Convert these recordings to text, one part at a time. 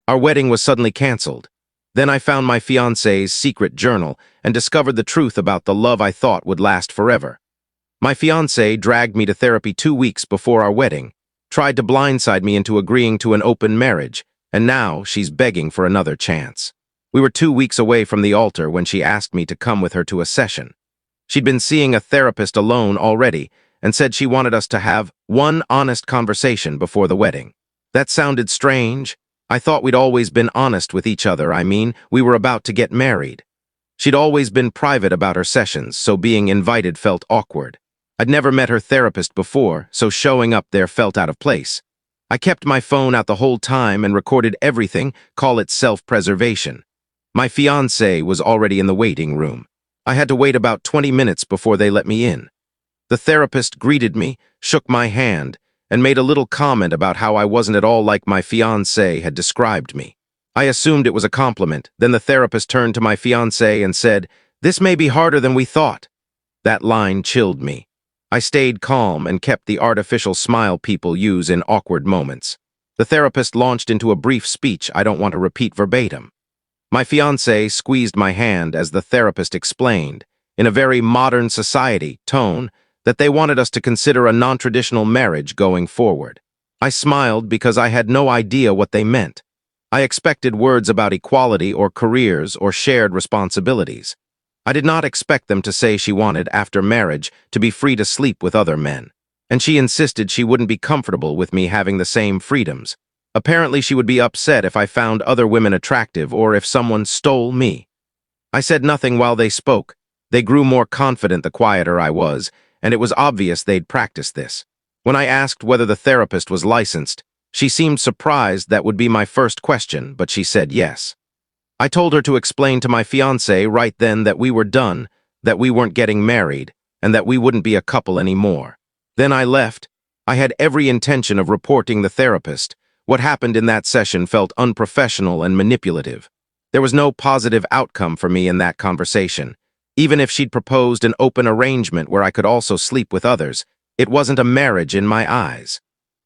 Our wedding was suddenly canceled. Then I found my fiancé's secret journal and discovered the truth about the love I thought would last forever. My fiancé dragged me to therapy 2 weeks before our wedding, tried to blindside me into agreeing to an open marriage, and now she's begging for another chance. We were 2 weeks away from the altar when she asked me to come with her to a session. She'd been seeing a therapist alone already and said she wanted us to have one honest conversation before the wedding. That sounded strange. I thought we'd always been honest with each other. We were about to get married. She'd always been private about her sessions, so being invited felt awkward. I'd never met her therapist before, so showing up there felt out of place. I kept my phone out the whole time and recorded everything, call it self-preservation. My fiancé was already in the waiting room. I had to wait about 20 minutes before they let me in. The therapist greeted me, shook my hand, and made a little comment about how I wasn't at all like my fiancé had described me. I assumed it was a compliment. Then the therapist turned to my fiancé and said, "This may be harder than we thought." That line chilled me. I stayed calm and kept the artificial smile people use in awkward moments. The therapist launched into a brief speech I don't want to repeat verbatim. My fiancé squeezed my hand as the therapist explained, in a very modern society tone, that they wanted us to consider a non-traditional marriage going forward. I smiled because I had no idea what they meant. I expected words about equality or careers or shared responsibilities. I did not expect them to say she wanted, after marriage, to be free to sleep with other men. And she insisted she wouldn't be comfortable with me having the same freedoms. Apparently she would be upset if I found other women attractive or if someone stole me. I said nothing while they spoke. They grew more confident the quieter I was, and it was obvious they'd practiced this. When I asked whether the therapist was licensed, she seemed surprised that would be my first question, but she said yes. I told her to explain to my fiancé right then that we were done, that we weren't getting married, and that we wouldn't be a couple anymore. Then I left. I had every intention of reporting the therapist. What happened in that session felt unprofessional and manipulative. There was no positive outcome for me in that conversation. Even if she'd proposed an open arrangement where I could also sleep with others, it wasn't a marriage in my eyes.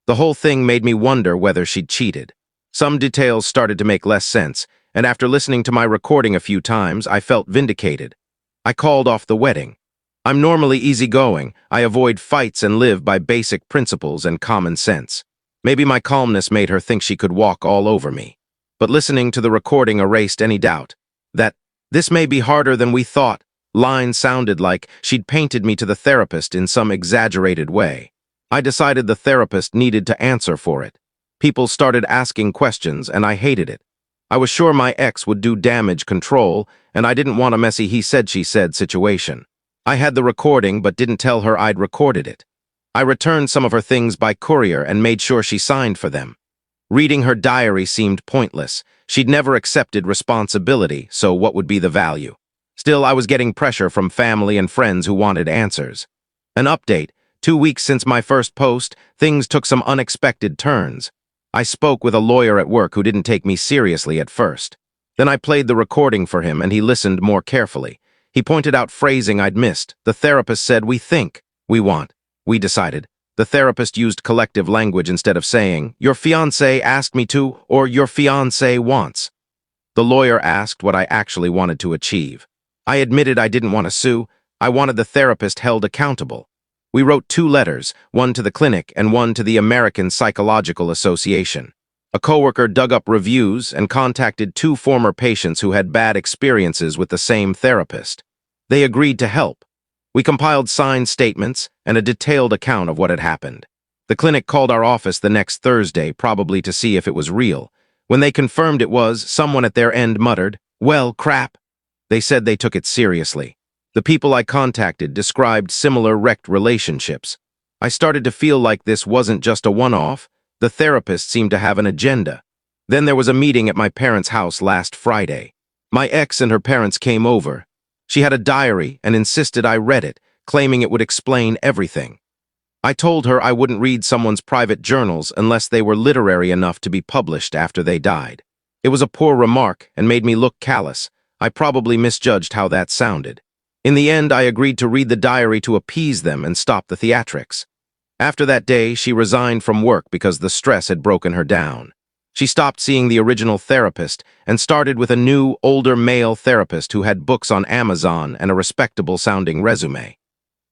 The whole thing made me wonder whether she'd cheated. Some details started to make less sense, and after listening to my recording a few times, I felt vindicated. I called off the wedding. I'm normally easygoing. I avoid fights and live by basic principles and common sense. Maybe my calmness made her think she could walk all over me. But listening to the recording erased any doubt. That "this may be harder than we thought" line sounded like she'd painted me to the therapist in some exaggerated way. I decided the therapist needed to answer for it. People started asking questions, and I hated it. I was sure my ex would do damage control, and I didn't want a messy he said she said situation. I had the recording but didn't tell her I'd recorded it. I returned some of her things by courier and made sure she signed for them. Reading her diary seemed pointless. She'd never accepted responsibility, so what would be the value? Still, I was getting pressure from family and friends who wanted answers. An update: 2 weeks since my first post, things took some unexpected turns. I spoke with a lawyer at work who didn't take me seriously at first. Then I played the recording for him and he listened more carefully. He pointed out phrasing I'd missed. The therapist said, "We think, we want, we decided." The therapist used collective language instead of saying, "Your fiancé asked me to," or "Your fiancé wants." The lawyer asked what I actually wanted to achieve. I admitted I didn't want to sue. I wanted the therapist held accountable. We wrote 2 letters, one to the clinic and one to the American Psychological Association. A coworker dug up reviews and contacted 2 former patients who had bad experiences with the same therapist. They agreed to help. We compiled signed statements and a detailed account of what had happened. The clinic called our office the next Thursday, probably to see if it was real. When they confirmed it was, someone at their end muttered, "Well, crap." They said they took it seriously. The people I contacted described similar wrecked relationships. I started to feel like this wasn't just a one-off. The therapist seemed to have an agenda. Then there was a meeting at my parents' house last Friday. My ex and her parents came over. She had a diary and insisted I read it, claiming it would explain everything. I told her I wouldn't read someone's private journals unless they were literary enough to be published after they died. It was a poor remark and made me look callous. I probably misjudged how that sounded. In the end, I agreed to read the diary to appease them and stop the theatrics. After that day, she resigned from work because the stress had broken her down. She stopped seeing the original therapist and started with a new, older male therapist who had books on Amazon and a respectable-sounding resume.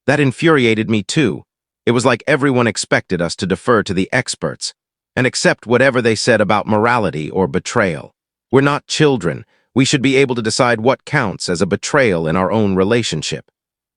That infuriated me too. It was like everyone expected us to defer to the experts and accept whatever they said about morality or betrayal. We're not children. We should be able to decide what counts as a betrayal in our own relationship.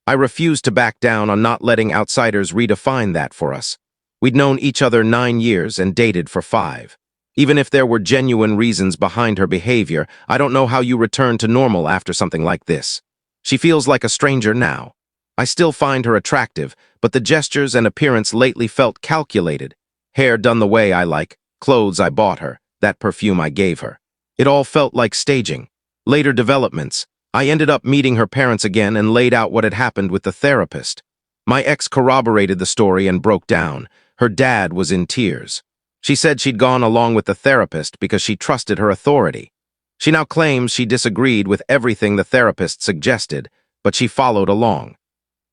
I refused to back down on not letting outsiders redefine that for us. We'd known each other 9 years and dated for 5. Even if there were genuine reasons behind her behavior, I don't know how you return to normal after something like this. She feels like a stranger now. I still find her attractive, but the gestures and appearance lately felt calculated. Hair done the way I like, clothes I bought her, that perfume I gave her. It all felt like staging. Later developments. I ended up meeting her parents again and laid out what had happened with the therapist. My ex corroborated the story and broke down. Her dad was in tears. She said she'd gone along with the therapist because she trusted her authority. She now claims she disagreed with everything the therapist suggested, but she followed along.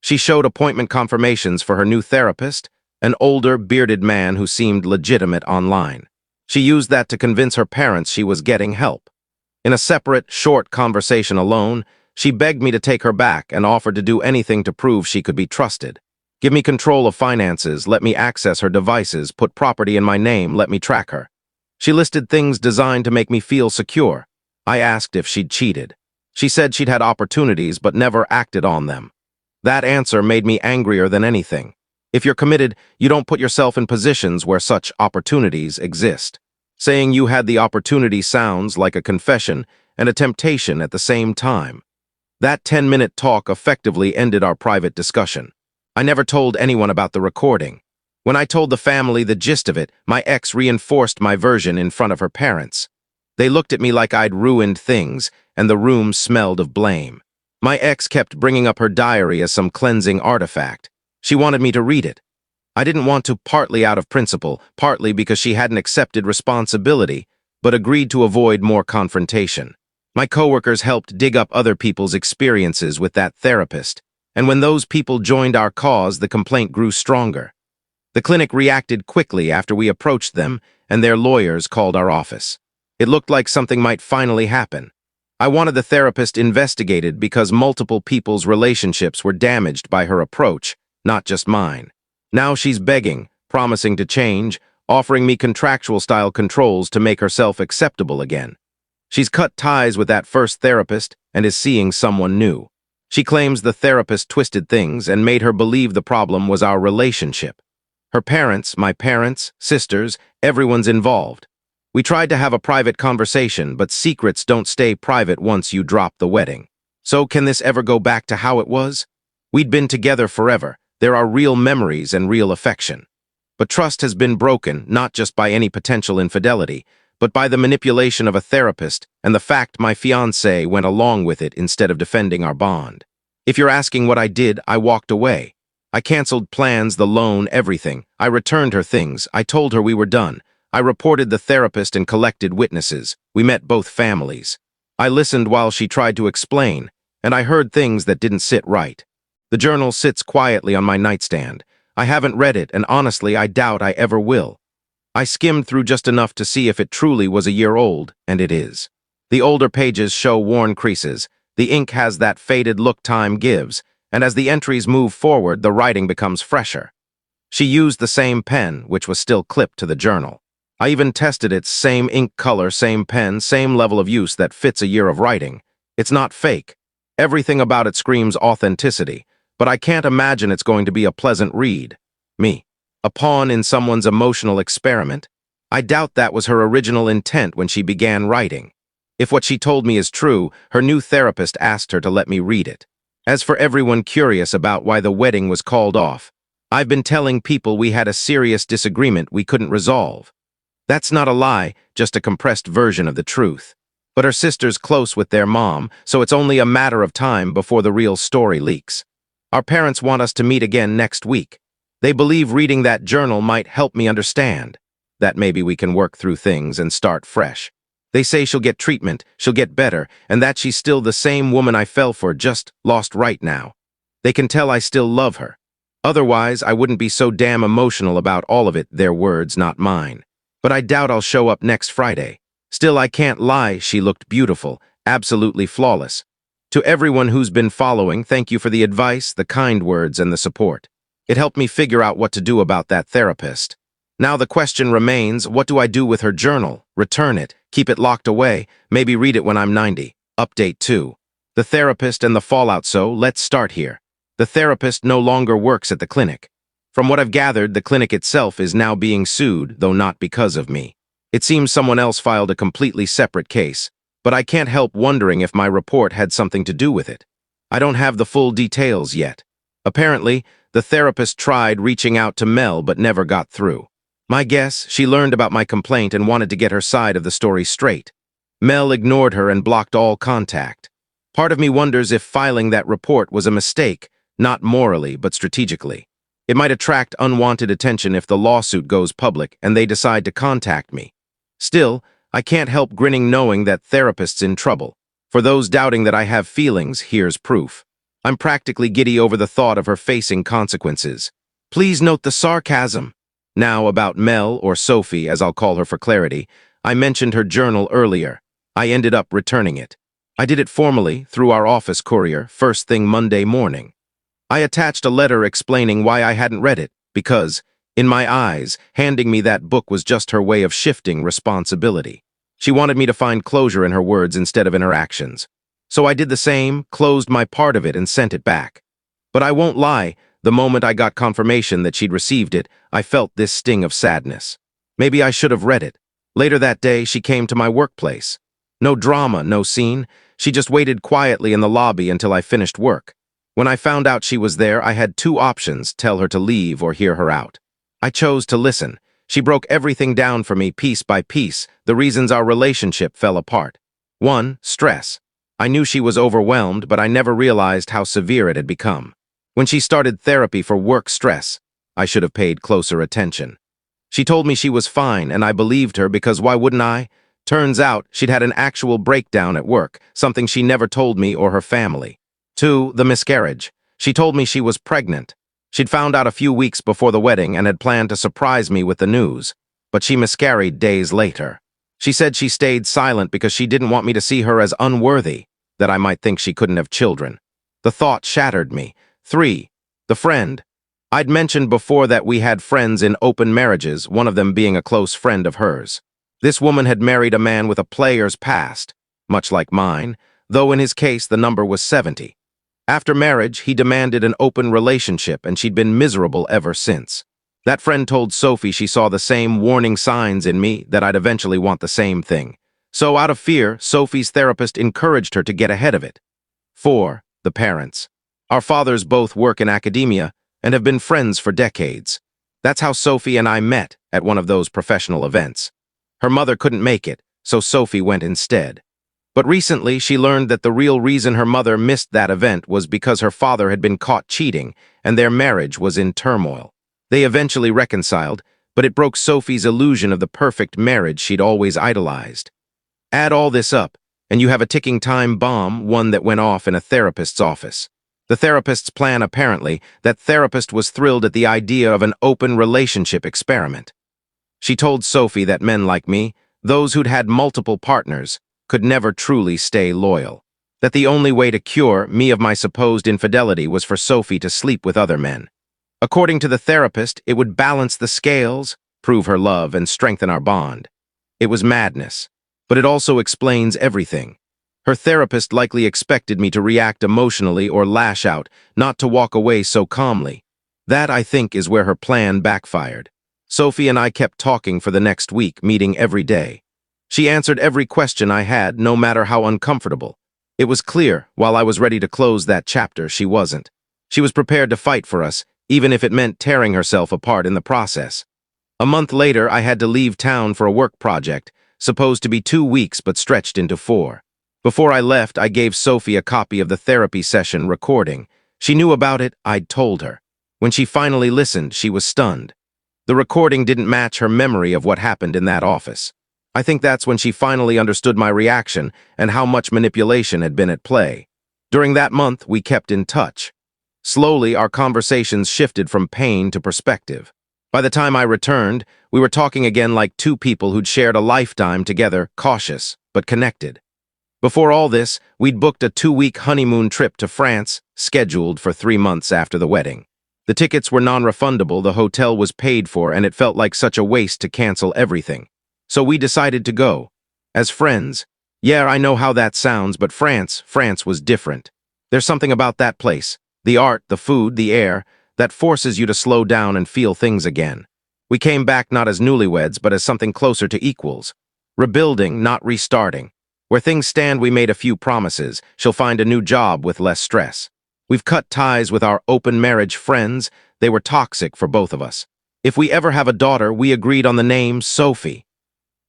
She showed appointment confirmations for her new therapist, an older, bearded man who seemed legitimate online. She used that to convince her parents she was getting help. In a separate, short conversation alone, she begged me to take her back and offered to do anything to prove she could be trusted. Give me control of finances, let me access her devices, put property in my name, let me track her. She listed things designed to make me feel secure. I asked if she'd cheated. She said she'd had opportunities but never acted on them. That answer made me angrier than anything. If you're committed, you don't put yourself in positions where such opportunities exist. Saying you had the opportunity sounds like a confession and a temptation at the same time. That 10-minute talk effectively ended our private discussion. I never told anyone about the recording. When I told the family the gist of it, my ex reinforced my version in front of her parents. They looked at me like I'd ruined things, and the room smelled of blame. My ex kept bringing up her diary as some cleansing artifact. She wanted me to read it. I didn't want to, partly out of principle, partly because she hadn't accepted responsibility, but agreed to avoid more confrontation. My coworkers helped dig up other people's experiences with that therapist, and when those people joined our cause, the complaint grew stronger. The clinic reacted quickly after we approached them, and their lawyers called our office. It looked like something might finally happen. I wanted the therapist investigated because multiple people's relationships were damaged by her approach, not just mine. Now she's begging, promising to change, offering me contractual-style controls to make herself acceptable again. She's cut ties with that first therapist and is seeing someone new. She claims the therapist twisted things and made her believe the problem was our relationship. Her parents, my parents, sisters, everyone's involved. We tried to have a private conversation, but secrets don't stay private once you drop the wedding. So can this ever go back to how it was? We'd been together forever. There are real memories and real affection. But trust has been broken, not just by any potential infidelity, but by the manipulation of a therapist and the fact my fiancé went along with it instead of defending our bond. If you're asking what I did, I walked away. I canceled plans, the loan, everything. I returned her things. I told her we were done. I reported the therapist and collected witnesses. We met both families. I listened while she tried to explain, and I heard things that didn't sit right. The journal sits quietly on my nightstand. I haven't read it, and honestly, I doubt I ever will. I skimmed through just enough to see if it truly was a year old, and it is. The older pages show worn creases. The ink has that faded look time gives, and as the entries move forward, the writing becomes fresher. She used the same pen, which was still clipped to the journal. I even tested its same ink color, same pen, same level of use that fits a year of writing. It's not fake. Everything about it screams authenticity, but I can't imagine it's going to be a pleasant read. Me. A pawn in someone's emotional experiment? I doubt that was her original intent when she began writing. If what she told me is true, her new therapist asked her to let me read it. As for everyone curious about why the wedding was called off, I've been telling people we had a serious disagreement we couldn't resolve. That's not a lie, just a compressed version of the truth. But her sister's close with their mom, so it's only a matter of time before the real story leaks. Our parents want us to meet again next week. They believe reading that journal might help me understand that maybe we can work through things and start fresh. They say she'll get treatment, she'll get better, and that she's still the same woman I fell for, just lost right now. They can tell I still love her. Otherwise, I wouldn't be so damn emotional about all of it, their words, not mine. but I doubt I'll show up next Friday. Still, I can't lie, she looked beautiful, absolutely flawless. To everyone who's been following, thank you for the advice, the kind words, and the support. It helped me figure out what to do about that therapist. Now the question remains, what do I do with her journal? Return it, keep it locked away, maybe read it when I'm 90. Update 2. The therapist and the fallout. So, let's start here. The therapist no longer works at the clinic. From what I've gathered, the clinic itself is now being sued, though not because of me. It seems someone else filed a completely separate case, but I can't help wondering if my report had something to do with it. I don't have the full details yet. Apparently, the therapist tried reaching out to Mel but never got through. My guess, she learned about my complaint and wanted to get her side of the story straight. Mel ignored her and blocked all contact. Part of me wonders if filing that report was a mistake, not morally but strategically. It might attract unwanted attention if the lawsuit goes public and they decide to contact me. Still, I can't help grinning knowing that therapist's in trouble. For those doubting that I have feelings, here's proof. I'm practically giddy over the thought of her facing consequences. Please note the sarcasm. Now about Mel, or Sophie as I'll call her for clarity. I mentioned her journal earlier. I ended up returning it. I did it formally through our office courier first thing Monday morning. I attached a letter explaining why I hadn't read it, because, in my eyes, handing me that book was just her way of shifting responsibility. She wanted me to find closure in her words instead of in her actions. So I did the same, closed my part of it, and sent it back. But I won't lie, the moment I got confirmation that she'd received it, I felt this sting of sadness. Maybe I should have read it. Later that day, she came to my workplace. No drama, no scene. She just waited quietly in the lobby until I finished work. When I found out she was there, I had two options: tell her to leave or hear her out. I chose to listen. She broke everything down for me piece by piece, the reasons our relationship fell apart. 1. Stress. I knew she was overwhelmed, but I never realized how severe it had become. When she started therapy for work stress, I should have paid closer attention. She told me she was fine, and I believed her because why wouldn't I? Turns out she'd had an actual breakdown at work, something she never told me or her family. 2. The miscarriage. She told me she was pregnant. She'd found out a few weeks before the wedding and had planned to surprise me with the news, but she miscarried days later. She said she stayed silent because she didn't want me to see her as unworthy, that I might think she couldn't have children. The thought shattered me. 3. The friend. I'd mentioned before that we had friends in open marriages, one of them being a close friend of hers. This woman had married a man with a player's past, much like mine, though in his case the number was 70. After marriage, he demanded an open relationship, and she'd been miserable ever since. That friend told Sophie she saw the same warning signs in me, that I'd eventually want the same thing. So out of fear, Sophie's therapist encouraged her to get ahead of it. 4. The parents. Our fathers both work in academia and have been friends for decades. That's how Sophie and I met at one of those professional events. Her mother couldn't make it, so Sophie went instead. But recently, she learned that the real reason her mother missed that event was because her father had been caught cheating and their marriage was in turmoil. They eventually reconciled, but it broke Sophie's illusion of the perfect marriage she'd always idolized. Add all this up, and you have a ticking time bomb, one that went off in a therapist's office. The therapist's plan, apparently, that therapist was thrilled at the idea of an open relationship experiment. She told Sophie that men like me, those who'd had multiple partners, could never truly stay loyal. That the only way to cure me of my supposed infidelity was for Sophie to sleep with other men. According to the therapist, it would balance the scales, prove her love, and strengthen our bond. It was madness, but it also explains everything. Her therapist likely expected me to react emotionally or lash out, not to walk away so calmly. That, I think, is where her plan backfired. Sophie and I kept talking for the next week, meeting every day. She answered every question I had, no matter how uncomfortable. It was clear, while I was ready to close that chapter, she wasn't. She was prepared to fight for us, even if it meant tearing herself apart in the process. A month later, I had to leave town for a work project, supposed to be 2 weeks but stretched into 4. Before I left, I gave Sophie a copy of the therapy session recording. She knew about it, I'd told her. When she finally listened, she was stunned. The recording didn't match her memory of what happened in that office. I think that's when she finally understood my reaction and how much manipulation had been at play. During that month, we kept in touch. Slowly, our conversations shifted from pain to perspective. By the time I returned, we were talking again like two people who'd shared a lifetime together, cautious, but connected. Before all this, we'd booked a 2-week honeymoon trip to France, scheduled for 3 months after the wedding. The tickets were non-refundable, the hotel was paid for, and it felt like such a waste to cancel everything. So we decided to go. As friends. Yeah, I know how that sounds, but France was different. There's something about that place, the art, the food, the air, that forces you to slow down and feel things again. We came back not as newlyweds, but as something closer to equals. Rebuilding, not restarting. Where things stand, we made a few promises. She'll find a new job with less stress. We've cut ties with our open marriage friends. They were toxic for both of us. If we ever have a daughter, we agreed on the name Sophie.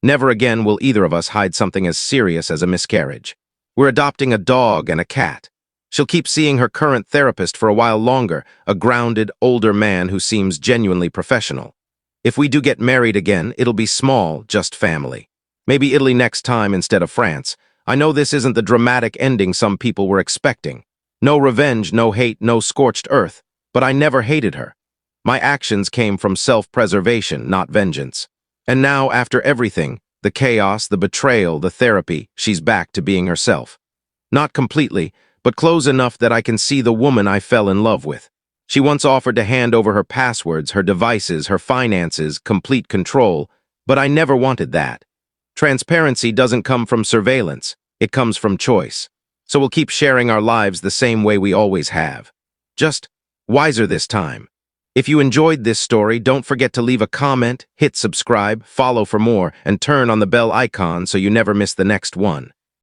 Never again will either of us hide something as serious as a miscarriage. We're adopting a dog and a cat. She'll keep seeing her current therapist for a while longer, a grounded, older man who seems genuinely professional. If we do get married again, it'll be small, just family. Maybe Italy next time instead of France. I know this isn't the dramatic ending some people were expecting. No revenge, no hate, no scorched earth. But I never hated her. My actions came from self-preservation, not vengeance. And now, after everything, the chaos, the betrayal, the therapy, she's back to being herself. Not completely, but close enough that I can see the woman I fell in love with. She once offered to hand over her passwords, her devices, her finances, complete control, but I never wanted that. Transparency doesn't come from surveillance, it comes from choice. So we'll keep sharing our lives the same way we always have. Just wiser this time. If you enjoyed this story, don't forget to leave a comment, hit subscribe, follow for more, and turn on the bell icon so you never miss the next one.